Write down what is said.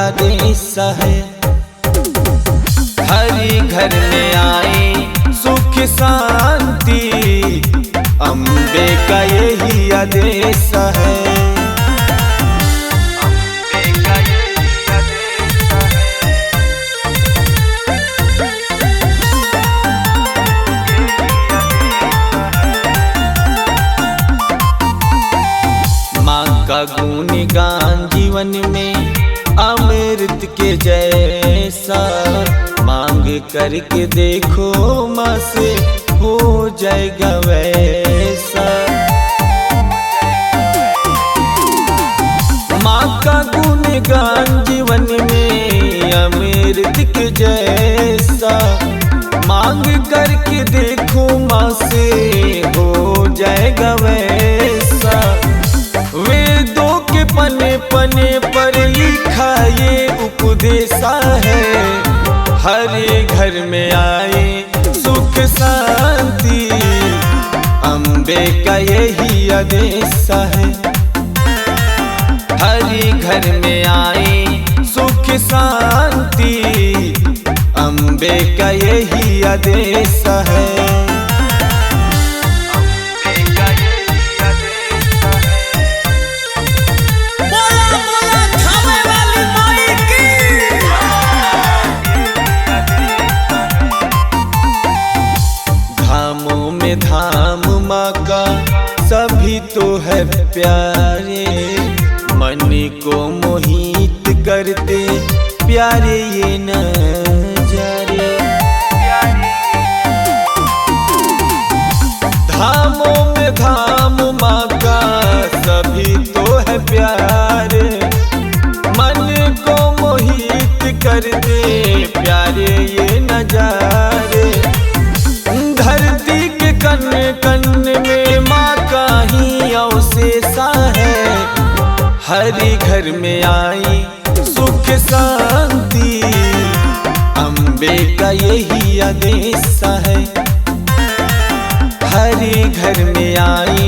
आदेश है। हरि घर में आए सुख शांति, अम्बे का यही आदेश है। का गुणगान जीवन में अमृत के जैसा, मांग करके देखो माँ से हो जाएगा वैसा। माँ का गुणगान जीवन में अमृत के जैसा, मांग करके देखो माँ से हो जाएगा वैसा। वेदों के पने पने पर लिखा ये उपदेशा है। हरे घर में आए सुख शांति, अम्बे का यही आदेश है। हरे घर में आए सुख शांति, अम्बे का यही आदेश है। धाम माँ का सभी तो है प्यारे, मन को मोहित करते प्यारे ये नजारे। धामों में धाम माँ का सभी तो है प्यारे, मन को मोहित करते प्यारे ये नजारे। धरती के कन कन में माँ का ही अवशेषा है। हरि घर में आई सुख शांति, अम्बे का यही आदेश है। हरि घर में आई